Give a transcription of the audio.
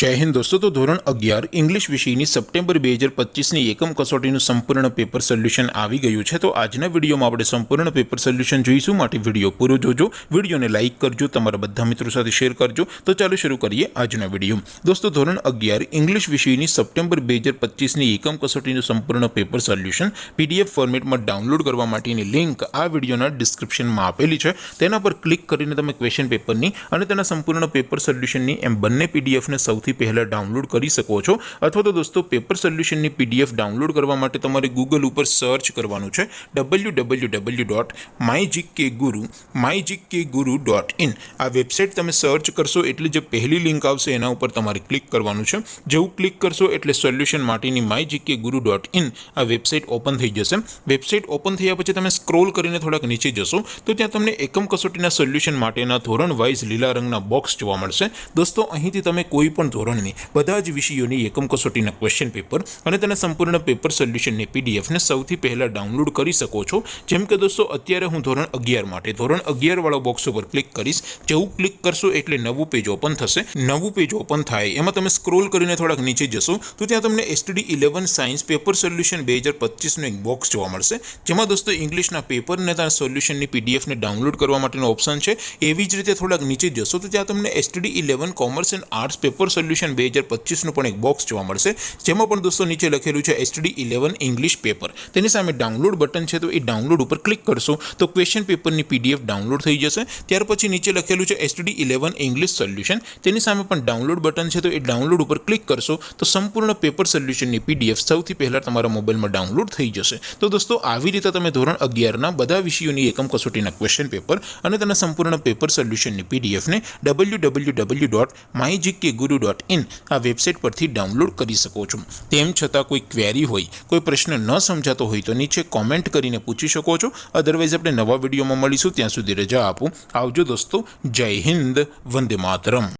जय हिंद दोस्तों। तो धोरण 11 इंग्लिश विषयની સપ્ટેમ્બર 2025ની એકમ કસોટીનું સંપૂર્ણ પેપર સોલ્યુશન આવી ગયું છે। તો આજના વિડીયોમાં આપણે સંપૂર્ણ પેપર સોલ્યુશન જોઈશું, માટે વિડીયો પૂરો જોજો, વિડીયોને લાઇક કરજો, તમારા બધા મિત્રો સાથે શેર કરજો। તો ચાલો શરૂ કરીએ આજનો વિડીયો। દોસ્તો ધોરણ 11 इंग्लिश વિષયની સપ્ટેમ્બર 2025ની એકમ કસોટીનું સંપૂર્ણ પેપર સોલ્યુશન પીડીએફ ફોર્મેટમાં ડાઉનલોડ કરવા માટેની લિંક આ વિડીયોના ડિસ્ક્રિપ્શનમાં આપેલી છે। તેના પર ક્લિક કરીને તમે ક્વેશ્ચન પેપરની અને તેના સંપૂર્ણ પેપર સોલ્યુશનની એમ બંને પીડીએફને સૌથી પહેલા डाउनलॉड कर सको छो। अथवा तो दोस्तों पेपर सोल्यूशन पीडीएफ डाउनलॉड करवा माटे तमारे गूगल पर सर्च करवानुं छे www.mygkguru.in। आ वेबसाइट तमे सर्च करशो एटले जे पहली लिंक आवशे एना उपर तमारे क्लिक करवानुं छे। जेवुं क्लिक करशो एटले सोल्यूशन माटेनी mygkguru.in आ वेबसाइट ओपन थई जशे। वेबसाइट ओपन थया पछी तमे स्क्रॉल करीने थोड़ाक नीचे जशो तो त्यां तमने एकम कसोटीना सोल्यूशन माटेना धोरण वाइज लीला रंगना बॉक्स जोवा मळशे। दोस्तों અહીંથી તમે કોઈ પણ ધોરણની બધા જ વિષયોની એકમ કસોટીના ક્વેશ્ચન પેપર અને તેના સંપૂર્ણ પેપર સોલ્યુશનની પીડીએફને સૌથી પહેલા ડાઉનલોડ કરી શકો છો। જેમ કે દોસ્તો અત્યારે હું ધોરણ 11 માટે ધોરણ 11 વાળો બોક્સ ઉપર ક્લિક કરીશ। જેવું ક્લિક કરશો એટલે નવું પેજ ઓપન થશે। નવું પેજ ઓપન થાય એમાં તમે સ્ક્રોલ કરીને થોડાક નીચે જશો તો ત્યાં તમને STD 11 સાયન્સ પેપર સોલ્યુશન 2025 નું એક બોક્સ જોવા મળશે, જેમાં દોસ્તો ઇંગ્લિશના પેપરને તેના સોલ્યુશનની પીડીએફને ડાઉનલોડ કરવા માટેનો ઓપ્શન છે। એવી જ રીતે થોડાક નીચે જશો તો ત્યાં તમને STD 11 commerce and arts paper solution 2025 નું પણ એક બોક્સ જોવા મળશે, જેમાં પણ દોસ્તો નીચે લખેલું છે STD 11 ઇંગ્લિશ પેપર। તેની સામે ડાઉનલોડ બટન છે, તો એ ડાઉનલોડ ઉપર ક્લિક કરશો તો ક્વેશ્ચન પેપરની પીડીએફ ડાઉનલોડ થઈ જશે। ત્યાર પછી નીચે લખેલું છે STD 11 ઇંગ્લિશ સોલ્યુશન, તેની સામે પણ ડાઉનલોડ બટન છે, તો એ ડાઉનલોડ ઉપર ક્લિક કરશો તો સંપૂર્ણ પેપર સોલ્યુશનની પીડીએફ સૌથી પહેલા તમારા મોબાઈલમાં ડાઉનલોડ થઈ જશે। તો દોસ્તો આવી રીતે તમે ધોરણ 11 ના બધા વિષયોની એકમ કસોટીના ક્વેશ્ચન પેપર અને તેના સંપૂર્ણ પેપર સોલ્યુશનની પીડીએફને www.mygkguru.in આ વેબસાઇટ પરથી डाउनलॉड કરી શકો છો। તેમ છતાં કોઈ ક્વેરી હોય, કોઈ પ્રશ્ન ન સમજાતો હોય તો નીચે કોમેન્ટ કરીને પૂછી શકો છો। અધરવાઇઝ આપણે નવા વિડીયોમાં મળીશું, ત્યાં સુધી રજા આપો। આવજો દોસ્તો। જય હિન્દ, વંદે માતરમ।